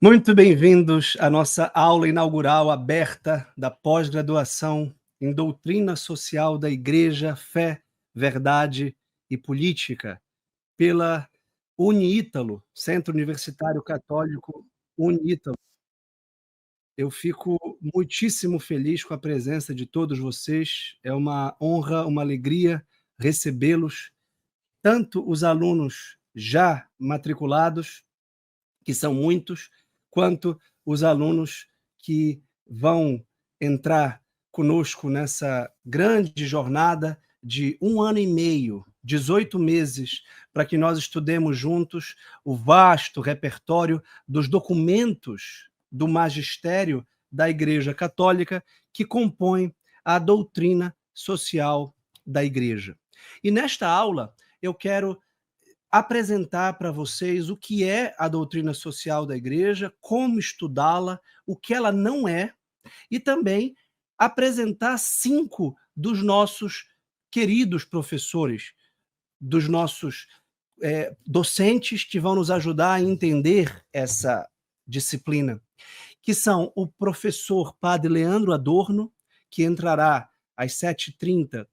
Muito bem-vindos à nossa aula inaugural aberta da pós-graduação em Doutrina Social da Igreja, Fé, Verdade e Política, pela Uniítalo, Centro Universitário Católico Uniítalo. Eu fico muitíssimo feliz com a presença de todos vocês. É uma honra, uma alegria recebê-los, tanto os alunos já matriculados, que são muitos, quanto os alunos que vão entrar conosco nessa grande jornada de 1 ano e meio, 18 meses, para que nós estudemos juntos o vasto repertório dos documentos do magistério da Igreja Católica que compõem a doutrina social da Igreja. E nesta aula eu quero apresentar para vocês o que é a doutrina social da Igreja, como estudá-la, o que ela não é, e também apresentar 5 dos nossos queridos professores, dos nossos docentes que vão nos ajudar a entender essa disciplina, que são o professor Padre Leandro Adorno, que entrará às 7h30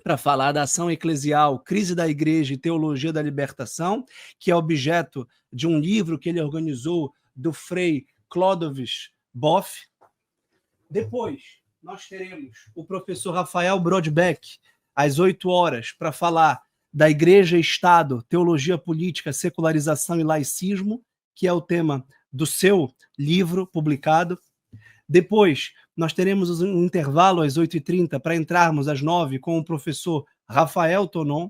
para falar da ação eclesial, crise da igreja e teologia da libertação, que é objeto de um livro que ele organizou do Frei Clódovis Boff. Depois, nós teremos o professor Rafael Brodbeck, às 8h, para falar da Igreja e Estado, Teologia Política, Secularização e Laicismo, que é o tema do seu livro publicado. Depois, nós teremos um intervalo às 8h30 para entrarmos às 9h com o professor Rafael Tonon.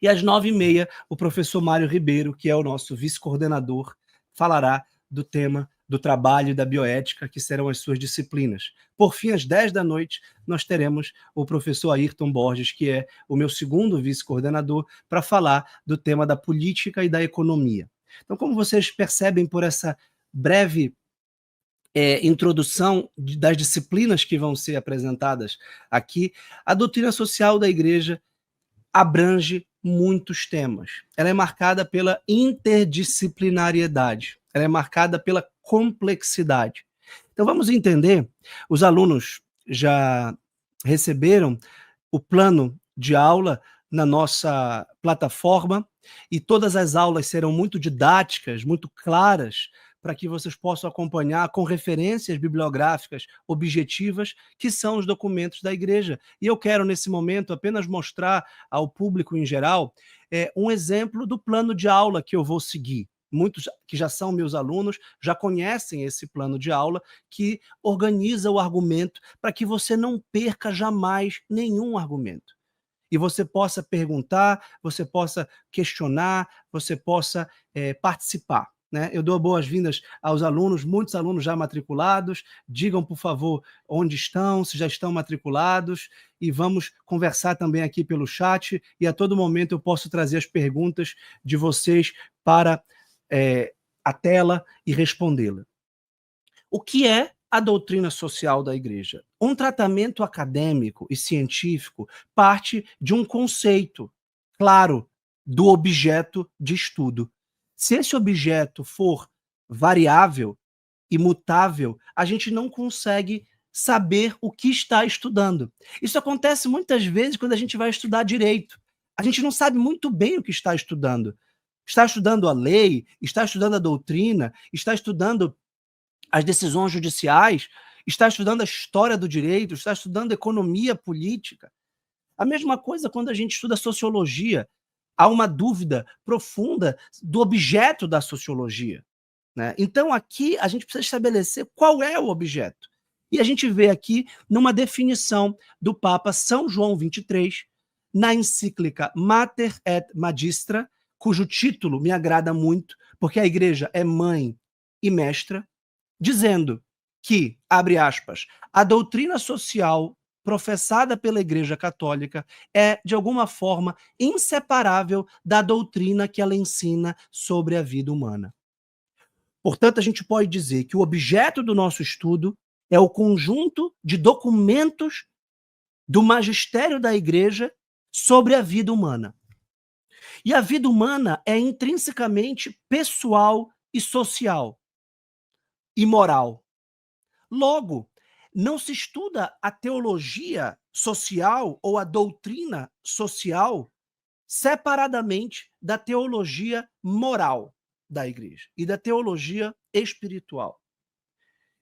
E às 9h30, o professor Mário Ribeiro, que é o nosso vice-coordenador, falará do tema do trabalho e da bioética, que serão as suas disciplinas. Por fim, às 10h, nós teremos o professor Ayrton Borges, que é o meu segundo vice-coordenador, para falar do tema da política e da economia. Então, como vocês percebem por essa breve introdução das disciplinas que vão ser apresentadas aqui, a doutrina social da Igreja abrange muitos temas. Ela é marcada pela interdisciplinariedade, ela é marcada pela complexidade. Então vamos entender, os alunos já receberam o plano de aula na nossa plataforma e todas as aulas serão muito didáticas, muito claras, para que vocês possam acompanhar com referências bibliográficas objetivas, que são os documentos da Igreja. E eu quero, nesse momento, apenas mostrar ao público em geral um exemplo do plano de aula que eu vou seguir. Muitos que já são meus alunos já conhecem esse plano de aula que organiza o argumento para que você não perca jamais nenhum argumento. E você possa perguntar, você possa questionar, você possa participar. Né? Eu dou boas-vindas aos alunos, muitos alunos já matriculados. Digam, por favor, onde estão, se já estão matriculados, e vamos conversar também aqui pelo chat, e a todo momento eu posso trazer as perguntas de vocês para a tela e respondê-la. O que é a doutrina social da Igreja? Um tratamento acadêmico e científico parte de um conceito claro do objeto de estudo. Se esse objeto for variável e mutável, a gente não consegue saber o que está estudando. Isso acontece muitas vezes quando a gente vai estudar direito. A gente não sabe muito bem o que está estudando. Está estudando a lei, está estudando a doutrina, está estudando as decisões judiciais, está estudando a história do direito, está estudando economia política. A mesma coisa quando a gente estuda sociologia. Há uma dúvida profunda do objeto da sociologia. Né? Então, aqui, a gente precisa estabelecer qual é o objeto. E a gente vê aqui numa definição do Papa São João XXIII, na encíclica Mater et Magistra, cujo título me agrada muito, porque a Igreja é mãe e mestra, dizendo que, abre aspas, a doutrina social professada pela Igreja Católica é, de alguma forma, inseparável da doutrina que ela ensina sobre a vida humana. Portanto, a gente pode dizer que o objeto do nosso estudo é o conjunto de documentos do magistério da Igreja sobre a vida humana. E a vida humana é intrinsecamente pessoal e social. e moral. Logo, não se estuda a teologia social ou a doutrina social separadamente da teologia moral da igreja e da teologia espiritual.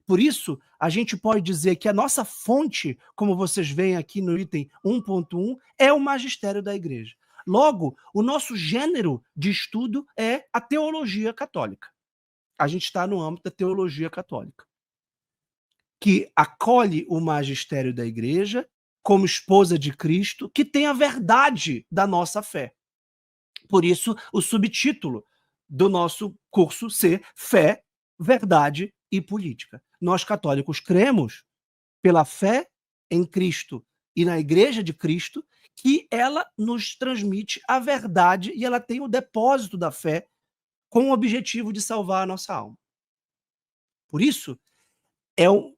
Por isso, a gente pode dizer que a nossa fonte, como vocês veem aqui no item 1.1, é o magistério da igreja. Logo, o nosso gênero de estudo é a teologia católica. A gente está no âmbito da teologia católica, que acolhe o magistério da igreja como esposa de Cristo, que tem a verdade da nossa fé. Por isso, o subtítulo do nosso curso ser Fé, Verdade e Política. Nós católicos cremos, pela fé em Cristo e na Igreja de Cristo, que ela nos transmite a verdade e ela tem o depósito da fé com o objetivo de salvar a nossa alma. Por isso,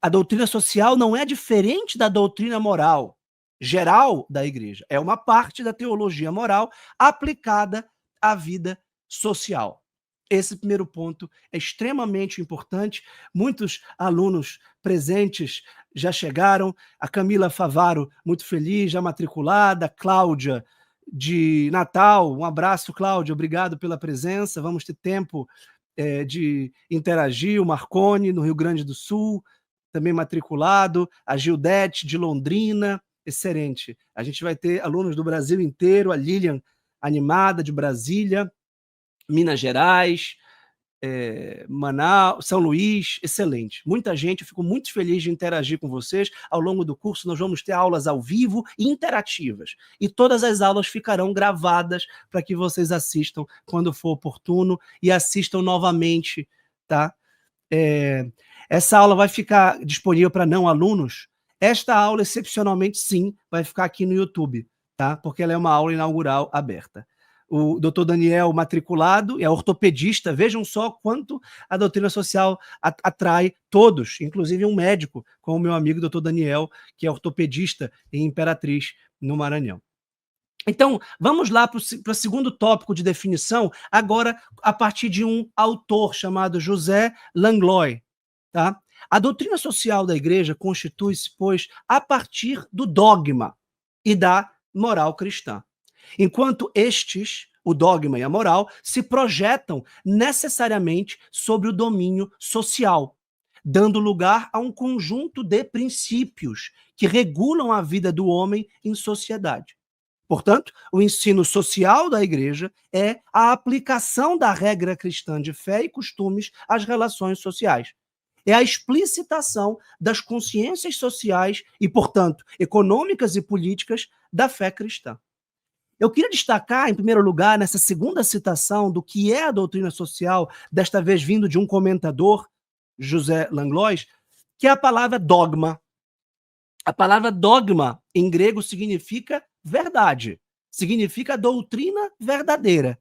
a doutrina social não é diferente da doutrina moral geral da igreja. É uma parte da teologia moral aplicada à vida social. Esse primeiro ponto é extremamente importante. Muitos alunos presentes já chegaram. A Camila Favaro, muito feliz, já matriculada. Cláudia, de Natal. Um abraço, Cláudia. Obrigado pela presença. Vamos ter tempo de interagir. O Marcone, no Rio Grande do Sul, também matriculado. A Gildete, de Londrina. Excelente. A gente vai ter alunos do Brasil inteiro. A Lilian, animada, de Brasília. Minas Gerais, Manaus, São Luís, excelente. Muita gente, eu fico muito feliz de interagir com vocês. Ao longo do curso, nós vamos ter aulas ao vivo e interativas. E todas as aulas ficarão gravadas para que vocês assistam quando for oportuno e assistam novamente, tá? Essa aula vai ficar disponível para não alunos. Esta aula, excepcionalmente, sim, vai ficar aqui no YouTube, tá? Porque ela é uma aula inaugural aberta. O doutor Daniel, matriculado, é ortopedista. Vejam só quanto a doutrina social atrai todos, inclusive um médico, como o meu amigo doutor Daniel, que é ortopedista em Imperatriz, no Maranhão. Então, vamos lá para o segundo tópico de definição, agora a partir de um autor chamado José Langlois. Tá? A doutrina social da igreja constitui-se, pois, a partir do dogma e da moral cristã. Enquanto estes, o dogma e a moral, se projetam necessariamente sobre o domínio social, dando lugar a um conjunto de princípios que regulam a vida do homem em sociedade. Portanto, o ensino social da igreja é a aplicação da regra cristã de fé e costumes às relações sociais. É a explicitação das consciências sociais e, portanto, econômicas e políticas da fé cristã. Eu queria destacar, em primeiro lugar, nessa segunda citação do que é a doutrina social, desta vez vindo de um comentador, José Langlois, que é a palavra dogma. A palavra dogma, em grego, significa verdade, significa doutrina verdadeira,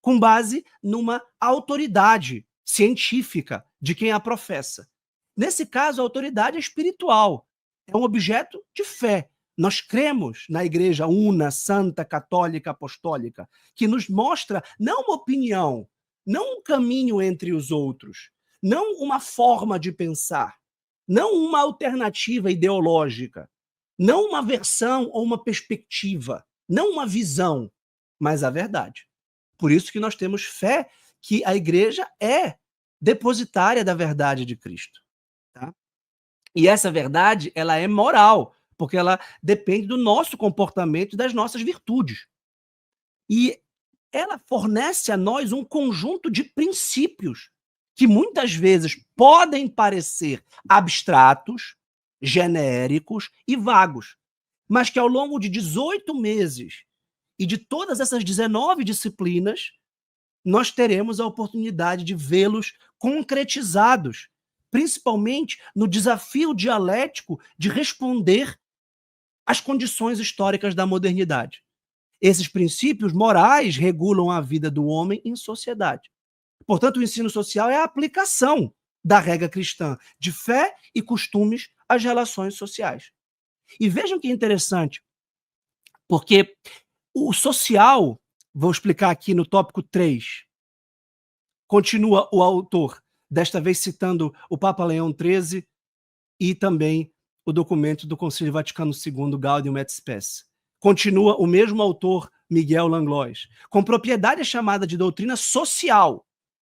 com base numa autoridade científica de quem a professa. Nesse caso, a autoridade é espiritual, é um objeto de fé. Nós cremos na Igreja Una, Santa, Católica, Apostólica, que nos mostra não uma opinião, não um caminho entre os outros, não uma forma de pensar, não uma alternativa ideológica, não uma versão ou uma perspectiva, não uma visão, mas a verdade. Por isso que nós temos fé que a igreja é depositária da verdade de Cristo. Tá? E essa verdade, ela é moral, porque ela depende do nosso comportamento e das nossas virtudes. E ela fornece a nós um conjunto de princípios que muitas vezes podem parecer abstratos, genéricos e vagos, mas que ao longo de 18 meses e de todas essas 19 disciplinas, nós teremos a oportunidade de vê-los concretizados, principalmente no desafio dialético de responder às condições históricas da modernidade. Esses princípios morais regulam a vida do homem em sociedade. Portanto, o ensino social é a aplicação da regra cristã de fé e costumes às relações sociais. E vejam que interessante, porque o social, vou explicar aqui no tópico 3, continua o autor, desta vez citando o Papa Leão XIII e também o documento do Concílio Vaticano II, Gaudium et Spes. Continua o mesmo autor, Miguel Langlois, com propriedade chamada de doutrina social,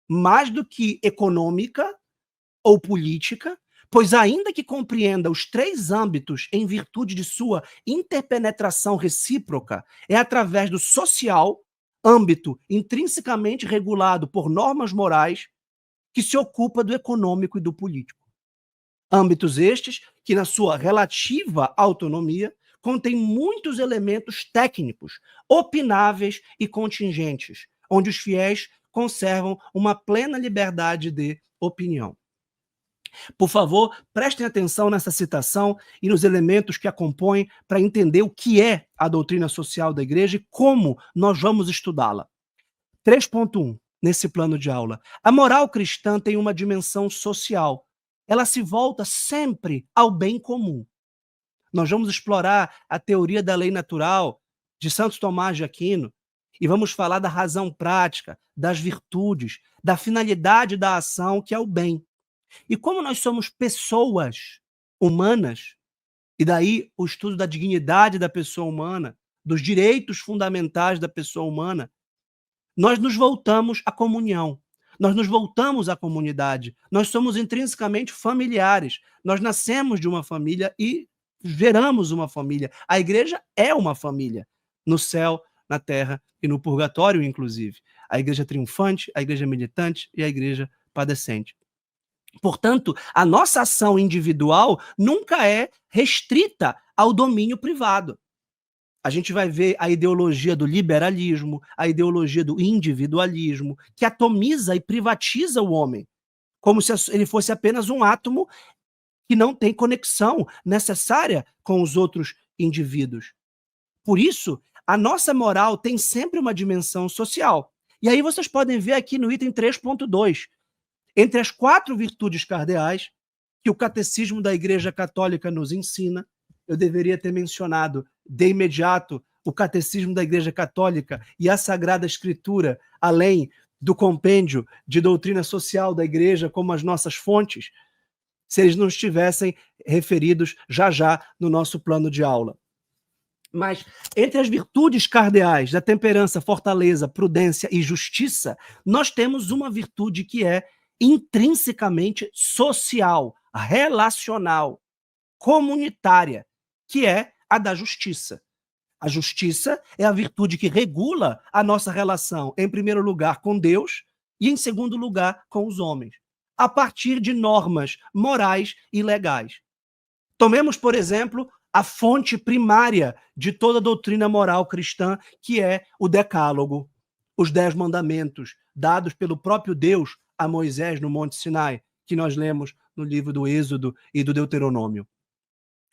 mais do que econômica ou política, pois ainda que compreenda os três âmbitos em virtude de sua interpenetração recíproca, é através do social, âmbito intrinsecamente regulado por normas morais, que se ocupa do econômico e do político. Âmbitos estes que, na sua relativa autonomia, contém muitos elementos técnicos, opináveis e contingentes, onde os fiéis conservam uma plena liberdade de opinião. Por favor, prestem atenção nessa citação e nos elementos que a compõem para entender o que é a doutrina social da Igreja e como nós vamos estudá-la. 3.1, nesse plano de aula. A moral cristã tem uma dimensão social. Ela se volta sempre ao bem comum. Nós vamos explorar a teoria da lei natural de Santo Tomás de Aquino e vamos falar da razão prática, das virtudes, da finalidade da ação, que é o bem. E como nós somos pessoas humanas, e daí o estudo da dignidade da pessoa humana, dos direitos fundamentais da pessoa humana, nós nos voltamos à comunhão, nós nos voltamos à comunidade, nós somos intrinsecamente familiares, nós nascemos de uma família e geramos uma família. A igreja é uma família, no céu, na terra e no purgatório, inclusive. A igreja triunfante, a igreja militante e a igreja padecente. Portanto, a nossa ação individual nunca é restrita ao domínio privado. A gente vai ver a ideologia do liberalismo, a ideologia do individualismo, que atomiza e privatiza o homem, como se ele fosse apenas um átomo que não tem conexão necessária com os outros indivíduos. Por isso, a nossa moral tem sempre uma dimensão social. E aí vocês podem ver aqui no item 3.2, entre as 4 virtudes cardeais que o Catecismo da Igreja Católica nos ensina, eu deveria ter mencionado de imediato o Catecismo da Igreja Católica e a Sagrada Escritura, além do compêndio de doutrina social da Igreja como as nossas fontes, se eles não estivessem referidos já no nosso plano de aula. Mas entre as virtudes cardeais da temperança, fortaleza, prudência e justiça, nós temos uma virtude que é intrinsecamente social, relacional, comunitária, que é a da justiça. A justiça é a virtude que regula a nossa relação, em primeiro lugar, com Deus e, em segundo lugar, com os homens, a partir de normas morais e legais. Tomemos, por exemplo, a fonte primária de toda a doutrina moral cristã, que é o Decálogo, os 10 mandamentos, dados pelo próprio Deus a Moisés no Monte Sinai, que nós lemos no livro do Êxodo e do Deuteronômio.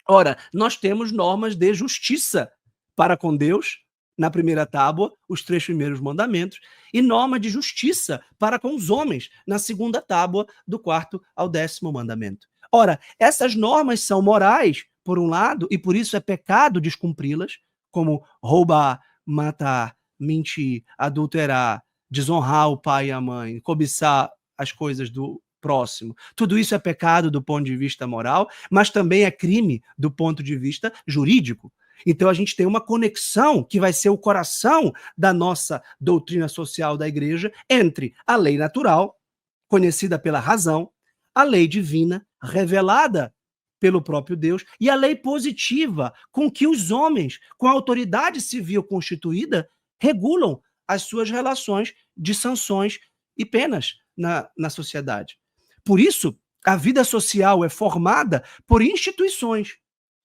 Ora, nós temos normas de justiça para com Deus, na primeira tábua, os 3 primeiros mandamentos, e norma de justiça para com os homens, na segunda tábua, do 4º ao 10º mandamento. Ora, essas normas são morais, por um lado, e por isso é pecado descumpri-las, como roubar, matar, mentir, adulterar, desonrar o pai e a mãe, cobiçar as coisas do próximo. Tudo isso é pecado do ponto de vista moral, mas também é crime do ponto de vista jurídico. Então a gente tem uma conexão que vai ser o coração da nossa doutrina social da igreja entre a lei natural, conhecida pela razão, a lei divina, revelada pelo próprio Deus, e a lei positiva, com que os homens, com a autoridade civil constituída, regulam as suas relações de sanções e penas na sociedade. Por isso, a vida social é formada por instituições.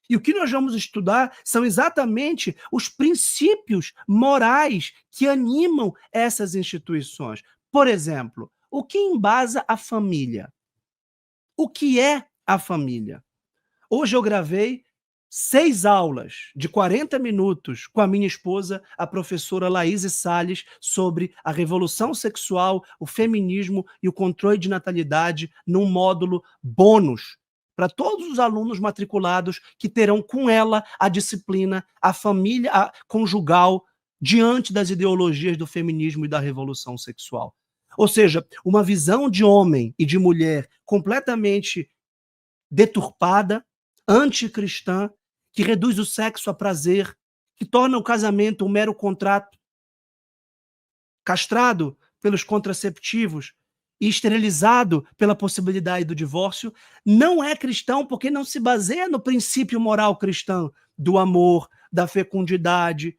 E o que nós vamos estudar são exatamente os princípios morais que animam essas instituições. Por exemplo, o que embasa a família? O que é a família? Hoje eu gravei 6 aulas de 40 minutos com a minha esposa, a professora Laíse Salles, sobre a revolução sexual, o feminismo e o controle de natalidade num módulo bônus para todos os alunos matriculados que terão com ela a disciplina, a família conjugal, diante das ideologias do feminismo e da revolução sexual. Ou seja, uma visão de homem e de mulher completamente deturpada, anticristã, que reduz o sexo a prazer, que torna o casamento um mero contrato, castrado pelos contraceptivos e esterilizado pela possibilidade do divórcio, não é cristão porque não se baseia no princípio moral cristão do amor, da fecundidade.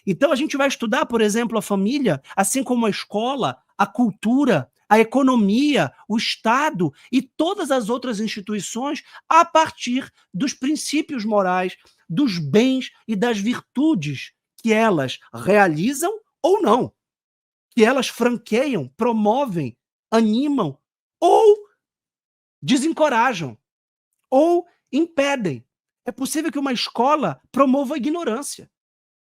Então a gente vai estudar, por exemplo, a família, assim como a escola, a cultura, a economia, o Estado e todas as outras instituições a partir dos princípios morais, dos bens e das virtudes que elas realizam ou não, que elas franqueiam, promovem, animam ou desencorajam ou impedem. É possível que uma escola promova a ignorância.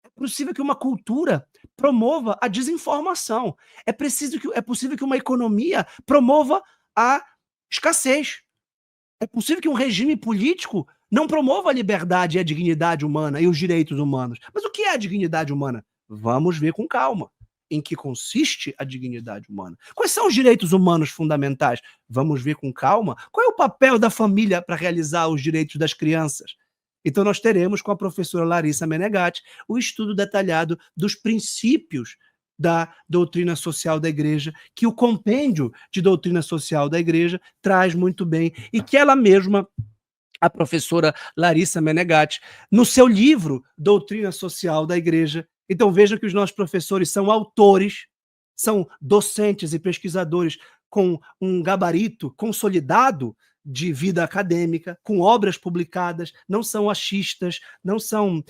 É possível que uma cultura promova a desinformação. É possível que uma economia promova a escassez. É possível que um regime político não promova a liberdade e a dignidade humana e os direitos humanos. Mas o que é a dignidade humana? Vamos ver com calma. Em que consiste a dignidade humana? Quais são os direitos humanos fundamentais? Vamos ver com calma. Qual é o papel da família para realizar os direitos das crianças? Então, nós teremos com a professora Larissa Menegatti o estudo detalhado dos princípios da doutrina social da igreja, que o compêndio de doutrina social da igreja traz muito bem, e que ela mesma, a professora Larissa Menegatti, no seu livro Doutrina Social da Igreja. Então vejam que os nossos professores são autores, são docentes e pesquisadores com um gabarito consolidado de vida acadêmica, com obras publicadas, não são achistas, não são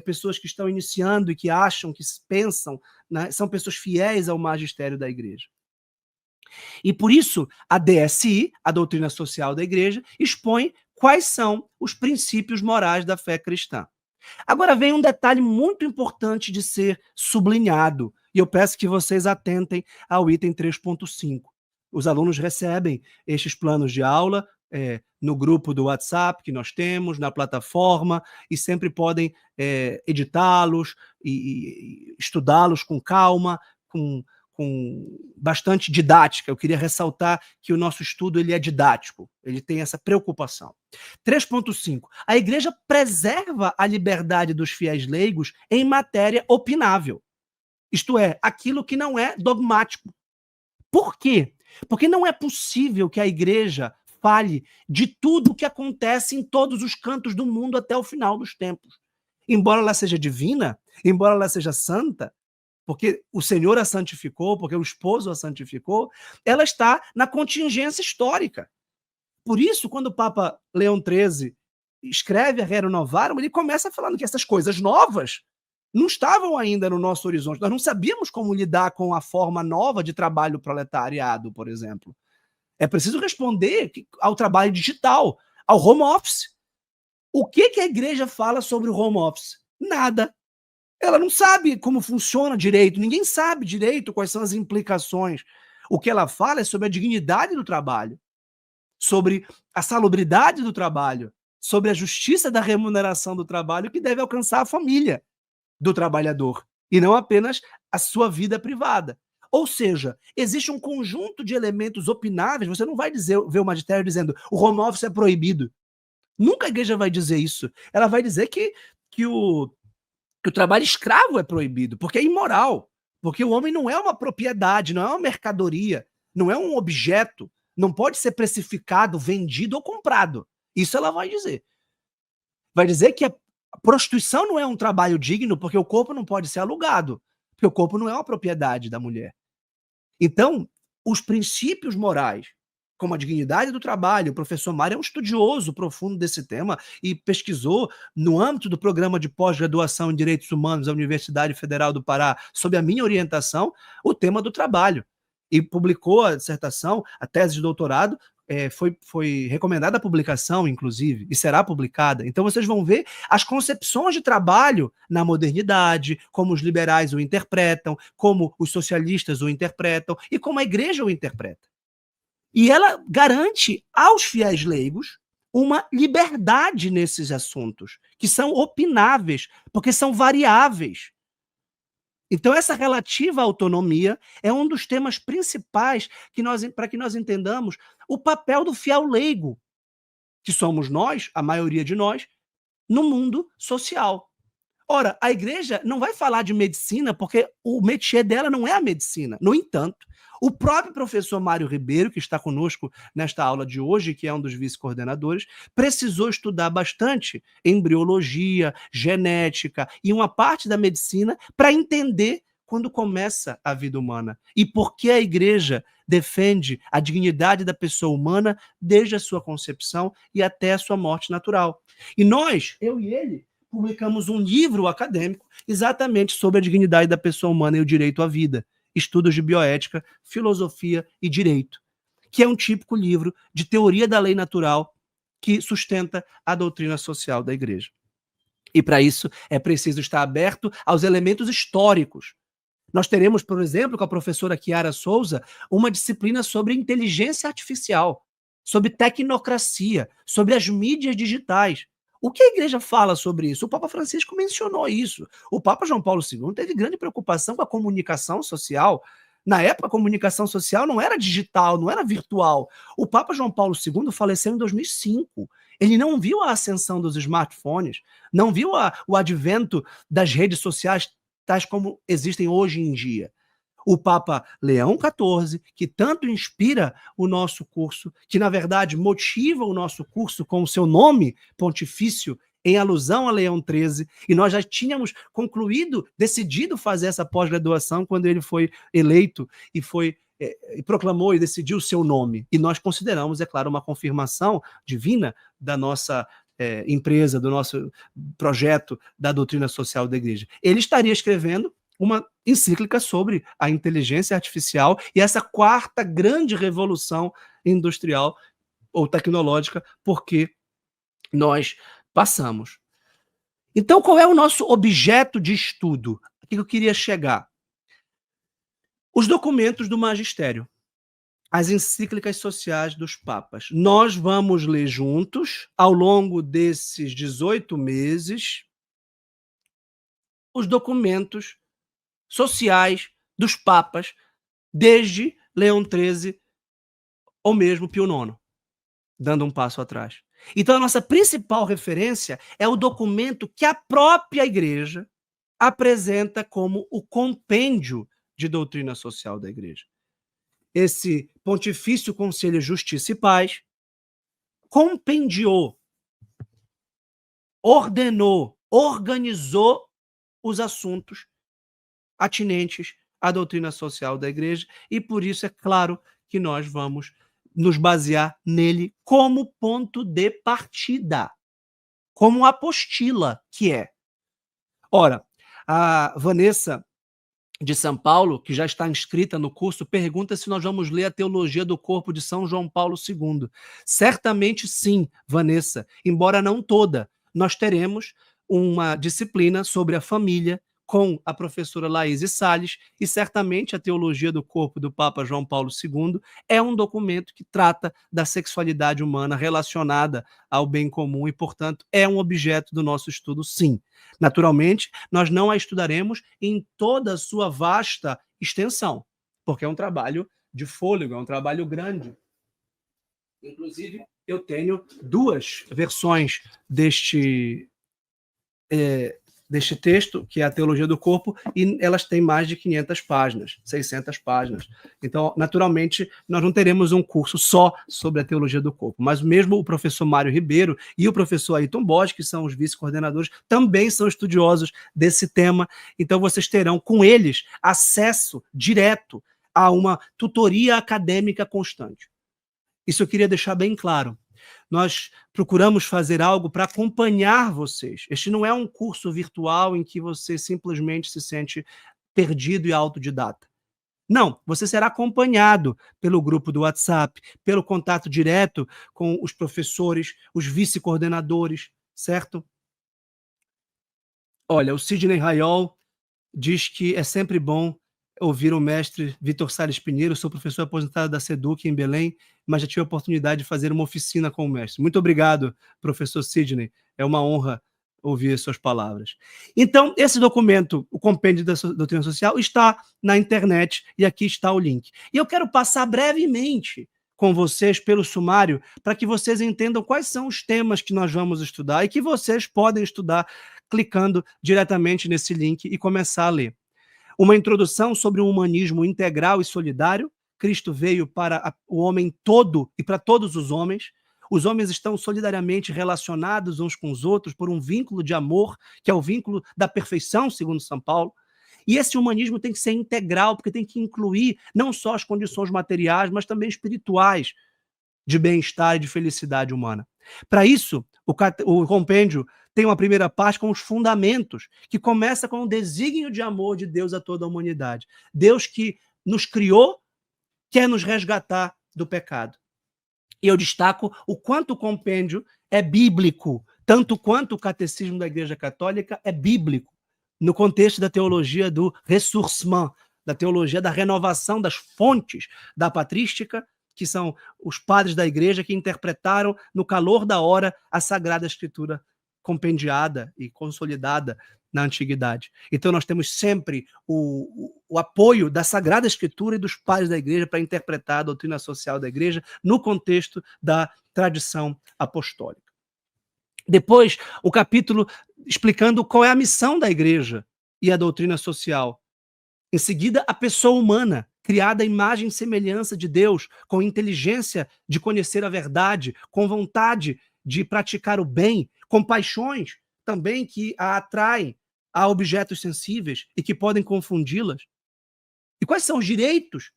pessoas que estão iniciando e que acham, que pensam, né? São pessoas fiéis ao magistério da igreja. E por isso a DSI, a Doutrina Social da Igreja, expõe quais são os princípios morais da fé cristã. Agora vem um detalhe muito importante de ser sublinhado, e eu peço que vocês atentem ao item 3.5. Os alunos recebem estes planos de aula no grupo do WhatsApp que nós temos, na plataforma, e sempre podem editá-los e estudá-los com calma, com bastante didática. Eu queria ressaltar que o nosso estudo ele é didático, ele tem essa preocupação. 3.5. A igreja preserva a liberdade dos fiéis leigos em matéria opinável, isto é, aquilo que não é dogmático. Por quê? Porque não é possível que a igreja fale de tudo o que acontece em todos os cantos do mundo até o final dos tempos. Embora ela seja divina, embora ela seja santa, porque o Senhor a santificou, porque o esposo a santificou, ela está na contingência histórica. Por isso, quando o Papa Leão XIII escreve a Rerum Novarum, ele começa falando que essas coisas novas não estavam ainda no nosso horizonte. Nós não sabíamos como lidar com a forma nova de trabalho proletariado, por exemplo. É preciso responder ao trabalho digital, ao home office. O que a igreja fala sobre o home office? Nada. Ela não sabe como funciona direito, ninguém sabe direito quais são as implicações. O que ela fala é sobre a dignidade do trabalho, sobre a salubridade do trabalho, sobre a justiça da remuneração do trabalho que deve alcançar a família do trabalhador, e não apenas a sua vida privada. Ou seja, existe um conjunto de elementos opináveis. Você não vai ver o magistério dizendo o home office é proibido. Nunca a igreja vai dizer isso. Ela vai dizer que o trabalho escravo é proibido, porque é imoral, porque o homem não é uma propriedade, não é uma mercadoria, não é um objeto, não pode ser precificado, vendido ou comprado. Isso ela vai dizer. Vai dizer que a prostituição não é um trabalho digno, porque o corpo não pode ser alugado, porque o corpo não é uma propriedade da mulher. Então, os princípios morais, como a dignidade do trabalho, o professor Mário é um estudioso profundo desse tema e pesquisou no âmbito do programa de pós-graduação em Direitos Humanos da Universidade Federal do Pará, sob a minha orientação, o tema do trabalho. E publicou a dissertação, a tese de doutorado, foi recomendada a publicação, inclusive, e será publicada. Então vocês vão ver as concepções de trabalho na modernidade, como os liberais o interpretam, como os socialistas o interpretam e como a igreja o interpreta. E ela garante aos fiéis leigos uma liberdade nesses assuntos, que são opináveis, porque são variáveis. Então essa relativa autonomia é um dos temas principais para que nós entendamos o papel do fiel leigo, que somos nós, a maioria de nós, no mundo social. Ora, a igreja não vai falar de medicina porque o métier dela não é a medicina. No entanto, o próprio professor Mário Ribeiro, que está conosco nesta aula de hoje, que é um dos vice-coordenadores, precisou estudar bastante embriologia, genética e uma parte da medicina para entender quando começa a vida humana e por que a igreja defende a dignidade da pessoa humana desde a sua concepção e até a sua morte natural. E nós, eu e ele, publicamos um livro acadêmico exatamente sobre a dignidade da pessoa humana e o direito à vida, estudos de bioética, filosofia e direito, que é um típico livro de teoria da lei natural que sustenta a doutrina social da igreja. E para isso é preciso estar aberto aos elementos históricos. Nós teremos, por exemplo, com a professora Chiara Souza, uma disciplina sobre inteligência artificial, sobre tecnocracia, sobre as mídias digitais. O que a igreja fala sobre isso? O Papa Francisco mencionou isso. O Papa João Paulo II teve grande preocupação com a comunicação social. Na época, a comunicação social não era digital, não era virtual. O Papa João Paulo II faleceu em 2005. Ele não viu a ascensão dos smartphones, não viu o advento das redes sociais tais como existem hoje em dia. O Papa Leão XIV, que tanto inspira o nosso curso, que na verdade motiva o nosso curso com o seu nome pontifício, em alusão a Leão XIII, e nós já tínhamos concluído, decidido fazer essa pós-graduação quando ele foi eleito e proclamou e decidiu o seu nome. E nós consideramos, é claro, uma confirmação divina da nossa empresa, do nosso projeto da doutrina social da igreja. Ele estaria escrevendo uma encíclica sobre a inteligência artificial e essa quarta grande revolução industrial ou tecnológica, porque nós passamos. Então, qual é o nosso objeto de estudo? O que eu queria chegar? Os documentos do magistério, as encíclicas sociais dos papas. Nós vamos ler juntos, ao longo desses 18 meses, os documentos sociais dos papas, desde Leão XIII ou mesmo Pio IX, dando um passo atrás. Então, a nossa principal referência é o documento que a própria igreja apresenta como o compêndio de doutrina social da igreja. Esse Pontifício Conselho Justiça e Paz compendiou, ordenou, organizou os assuntos atinentes à doutrina social da igreja e por isso é claro que nós vamos nos basear nele como ponto de partida, como apostila que é. Ora, a Vanessa de São Paulo, que já está inscrita no curso, pergunta se nós vamos ler a Teologia do Corpo de São João Paulo II. Certamente sim, Vanessa, embora não toda. Nós teremos uma disciplina sobre a família com a professora Laís Salles e certamente a Teologia do Corpo do Papa João Paulo II é um documento que trata da sexualidade humana relacionada ao bem comum e, portanto, é um objeto do nosso estudo, sim. Naturalmente, nós não a estudaremos em toda a sua vasta extensão, porque é um trabalho de fôlego, é um trabalho grande. Inclusive, eu tenho duas versões deste texto, que é a Teologia do Corpo, e elas têm mais de 500 páginas, 600 páginas. Então, naturalmente, nós não teremos um curso só sobre a Teologia do Corpo, mas mesmo o professor Mário Ribeiro e o professor Ayrton Borges, que são os vice-coordenadores, também são estudiosos desse tema, então vocês terão com eles acesso direto a uma tutoria acadêmica constante. Isso eu queria deixar bem claro. Nós procuramos fazer algo para acompanhar vocês. Este não é um curso virtual em que você simplesmente se sente perdido e autodidata. Não, você será acompanhado pelo grupo do WhatsApp, pelo contato direto com os professores, os vice-coordenadores, certo? Olha, o Sidney Raiol diz que é sempre bom ouvir o mestre Vitor Salles Pinheiro. Sou professor aposentado da SEDUC em Belém, mas já tive a oportunidade de fazer uma oficina com o mestre. Muito obrigado, professor Sidney. É uma honra ouvir as suas palavras. Então, esse documento, o Compêndio da Doutrina Social, está na internet e aqui está o link. E eu quero passar brevemente com vocês pelo sumário para que vocês entendam quais são os temas que nós vamos estudar e que vocês podem estudar clicando diretamente nesse link e começar a ler. Uma introdução sobre um humanismo integral e solidário. Cristo veio para o homem todo e para todos os homens. Os homens estão solidariamente relacionados uns com os outros por um vínculo de amor, que é o vínculo da perfeição, segundo São Paulo. E esse humanismo tem que ser integral, porque tem que incluir não só as condições materiais, mas também espirituais de bem-estar e de felicidade humana. Para isso, o compêndio tem uma primeira parte com os fundamentos, que começa com o desígnio de amor de Deus a toda a humanidade. Deus que nos criou, quer nos resgatar do pecado. E eu destaco o quanto o compêndio é bíblico, tanto quanto o catecismo da Igreja Católica é bíblico, no contexto da teologia do ressourcement, da teologia da renovação das fontes da patrística, que são os padres da Igreja que interpretaram no calor da hora a Sagrada Escritura compendiada e consolidada na Antiguidade. Então nós temos sempre o apoio da Sagrada Escritura e dos padres da Igreja para interpretar a doutrina social da Igreja no contexto da tradição apostólica. Depois, o capítulo explicando qual é a missão da Igreja e a doutrina social. Em seguida, a pessoa humana, criada à imagem e semelhança de Deus, com inteligência de conhecer a verdade, com vontade de praticar o bem, com paixões também que a atraem a objetos sensíveis e que podem confundi-las. E quais são os direitos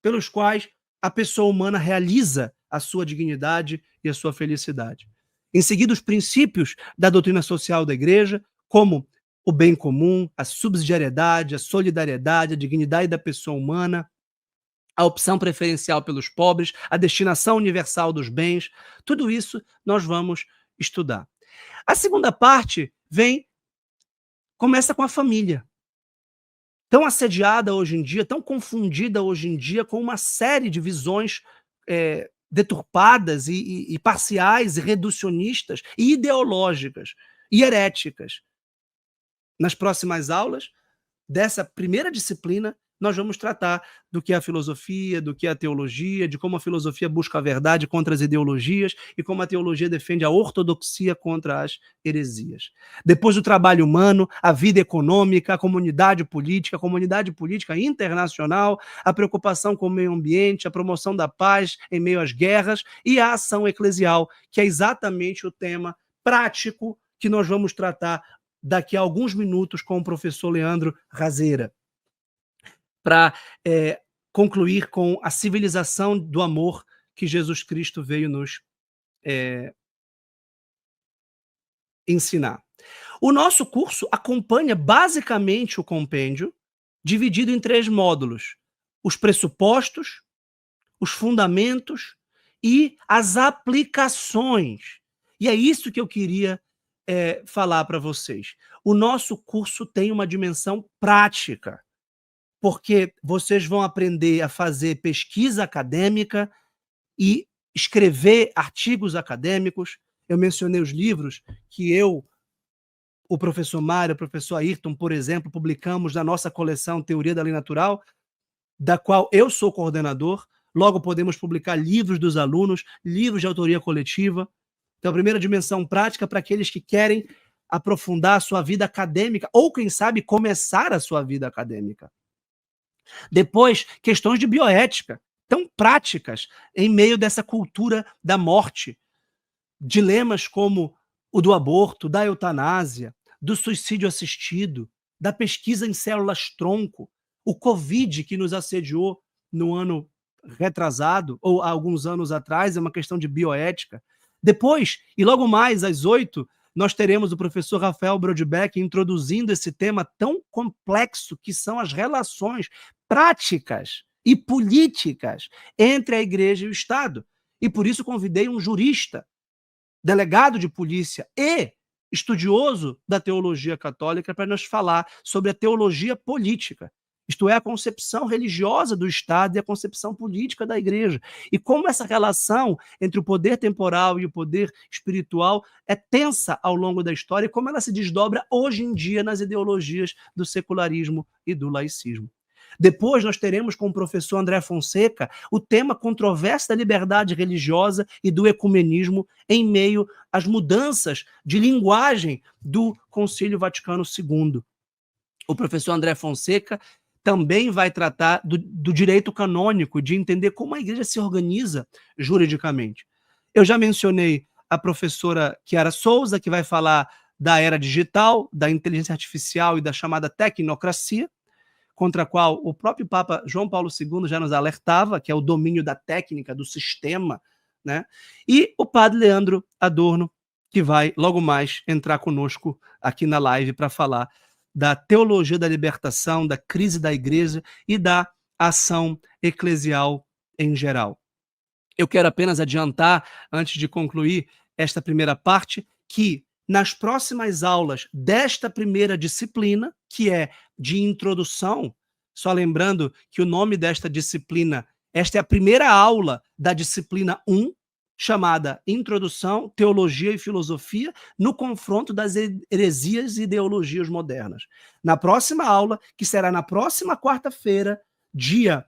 pelos quais a pessoa humana realiza a sua dignidade e a sua felicidade? Em seguida, os princípios da doutrina social da Igreja, como o bem comum, a subsidiariedade, a solidariedade, a dignidade da pessoa humana, a opção preferencial pelos pobres, a destinação universal dos bens, tudo isso nós vamos estudar. A segunda parte começa com a família. Tão assediada hoje em dia, tão confundida hoje em dia com uma série de visões deturpadas e parciais, e reducionistas, e ideológicas, e heréticas. Nas próximas aulas dessa primeira disciplina, nós vamos tratar do que é a filosofia, do que é a teologia, de como a filosofia busca a verdade contra as ideologias e como a teologia defende a ortodoxia contra as heresias. Depois do trabalho humano, a vida econômica, a comunidade política internacional, a preocupação com o meio ambiente, a promoção da paz em meio às guerras e a ação eclesial, que é exatamente o tema prático que nós vamos tratar daqui a alguns minutos com o professor Leandro Razeira, para concluir com a civilização do amor que Jesus Cristo veio nos ensinar. O nosso curso acompanha basicamente o compêndio, dividido em 3 módulos: os pressupostos, os fundamentos e as aplicações. E é isso que eu queria falar para vocês. O nosso curso tem uma dimensão prática, porque vocês vão aprender a fazer pesquisa acadêmica e escrever artigos acadêmicos. Eu mencionei os livros que o professor Mário, o professor Ayrton, por exemplo, publicamos na nossa coleção Teoria da Lei Natural, da qual eu sou coordenador. Logo podemos publicar livros dos alunos, livros de autoria coletiva. Então, a primeira dimensão prática para aqueles que querem aprofundar a sua vida acadêmica ou, quem sabe, começar a sua vida acadêmica. Depois, questões de bioética, tão práticas em meio dessa cultura da morte. Dilemas como o do aborto, da eutanásia, do suicídio assistido, da pesquisa em células-tronco, o Covid que nos assediou no ano retrasado, ou há alguns anos atrás, é uma questão de bioética. Depois, e logo mais às 8h, nós teremos o professor Rafael Brodbeck introduzindo esse tema tão complexo que são as relações práticas e políticas entre a Igreja e o Estado. E por isso convidei um jurista, delegado de polícia e estudioso da teologia católica para nos falar sobre a teologia política isto é, a concepção religiosa do Estado e a concepção política da igreja. E como essa relação entre o poder temporal e o poder espiritual é tensa ao longo da história e como ela se desdobra hoje em dia nas ideologias do secularismo e do laicismo. Depois nós teremos com o professor André Fonseca o tema controverso da liberdade religiosa e do ecumenismo em meio às mudanças de linguagem do Concílio Vaticano II. O professor André Fonseca também vai tratar do direito canônico, de entender como a igreja se organiza juridicamente. Eu já mencionei a professora Chiara Souza, que vai falar da era digital, da inteligência artificial e da chamada tecnocracia, contra a qual o próprio Papa João Paulo II já nos alertava, que é o domínio da técnica, do sistema, né? E o padre Leandro Adorno, que vai logo mais entrar conosco aqui na live para falar da teologia da libertação, da crise da igreja e da ação eclesial em geral. Eu quero apenas adiantar, antes de concluir esta primeira parte, que nas próximas aulas desta primeira disciplina, que é de introdução, só lembrando que o nome desta disciplina, esta é a primeira aula da disciplina 1, chamada Introdução, Teologia e Filosofia no confronto das heresias e ideologias modernas. Na próxima aula, que será na próxima quarta-feira, dia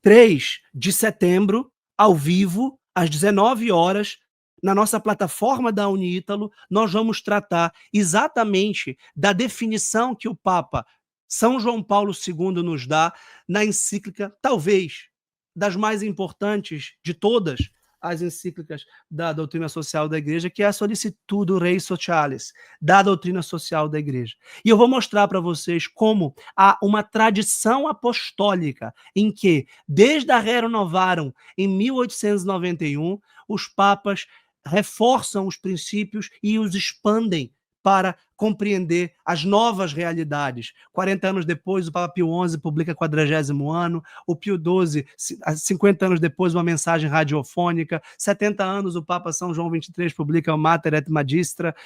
3 de setembro, ao vivo, às 19 horas, na nossa plataforma da Unítalo, nós vamos tratar exatamente da definição que o Papa São João Paulo II nos dá na encíclica, talvez, das mais importantes de todas as encíclicas da doutrina social da igreja, que é a Solicitudo Rei Socialis, da doutrina social da igreja. E eu vou mostrar para vocês como há uma tradição apostólica em que, desde a Rerum Novarum, em 1891, os papas reforçam os princípios e os expandem para compreender as novas realidades. 40 anos depois, o Papa Pio XI publica 40º ano, o Pio XII, 50 anos depois, uma mensagem radiofônica, 70 anos, o Papa São João XXIII publica o Mater et Magistra,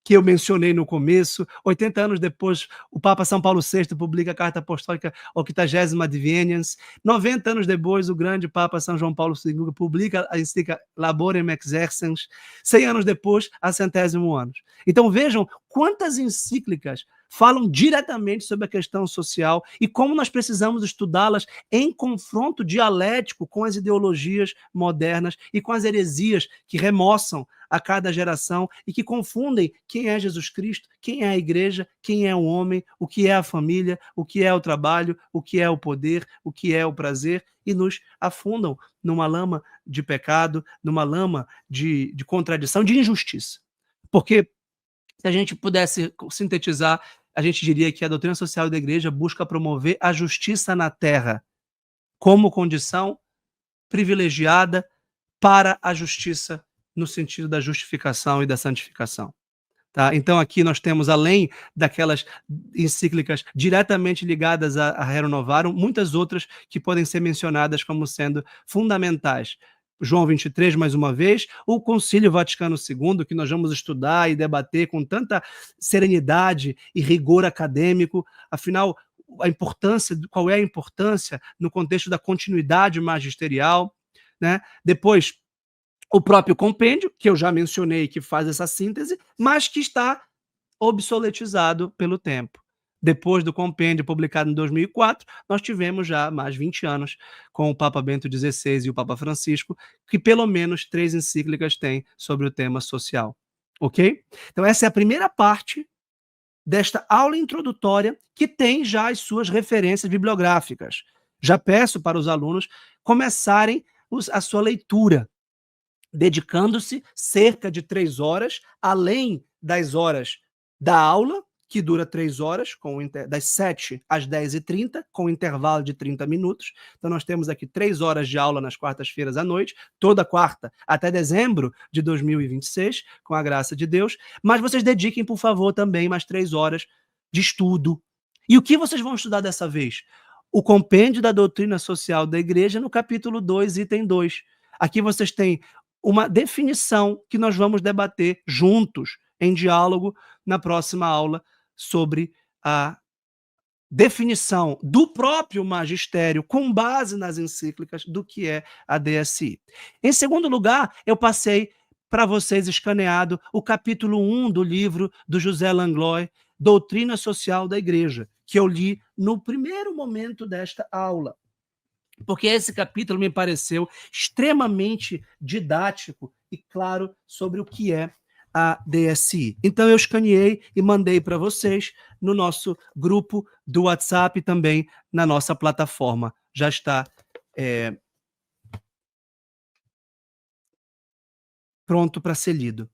que eu mencionei no começo. 80 anos depois, o Papa São Paulo VI publica a Carta Apostólica 80ª Adveniens. 90 anos depois, o grande Papa São João Paulo II publica a encíclica Laborem Exercens. 100 anos depois, a 100º ano. Então vejam quantas encíclicas falam diretamente sobre a questão social e como nós precisamos estudá-las em confronto dialético com as ideologias modernas e com as heresias que remoçam a cada geração e que confundem quem é Jesus Cristo, quem é a igreja, quem é o homem, o que é a família, o que é o trabalho, o que é o poder, o que é o prazer, e nos afundam numa lama de pecado, numa lama de contradição, de injustiça. Porque se a gente pudesse sintetizar, a gente diria que a doutrina social da igreja busca promover a justiça na terra como condição privilegiada para a justiça no sentido da justificação e da santificação. Tá? Então aqui nós temos, além daquelas encíclicas diretamente ligadas a Rerum Novarum, muitas outras que podem ser mencionadas como sendo fundamentais. João 23, mais uma vez, o Concílio Vaticano II, que nós vamos estudar e debater com tanta serenidade e rigor acadêmico, afinal, qual é a importância no contexto da continuidade magisterial, né? Depois, o próprio compêndio, que eu já mencionei, que faz essa síntese, mas que está obsoletizado pelo tempo. Depois do compêndio publicado em 2004, nós tivemos já mais 20 anos com o Papa Bento XVI e o Papa Francisco, que pelo menos 3 encíclicas têm sobre o tema social. Ok? Então essa é a primeira parte desta aula introdutória, que tem já as suas referências bibliográficas. Já peço para os alunos começarem a sua leitura, dedicando-se cerca de 3 horas, além das horas da aula, que dura 3 horas, das 7 às 10h30, com intervalo de 30 minutos. Então nós temos aqui 3 horas de aula nas quartas-feiras à noite, toda quarta até dezembro de 2026, com a graça de Deus. Mas vocês dediquem, por favor, também mais 3 horas de estudo. E o que vocês vão estudar dessa vez? O compêndio da doutrina social da igreja, no capítulo 2, item 2. Aqui vocês têm uma definição que nós vamos debater juntos, em diálogo, na próxima aula, sobre definição do próprio magistério, com base nas encíclicas, do que é a DSI. Em segundo lugar, eu passei para vocês escaneado o capítulo 1 do livro do José Langlois, Doutrina Social da Igreja, que eu li no primeiro momento desta aula, porque esse capítulo me pareceu extremamente didático e claro sobre o que é a DSI. Então eu escaneei e mandei para vocês no nosso grupo do WhatsApp e também na nossa plataforma. Já está pronto para ser lido.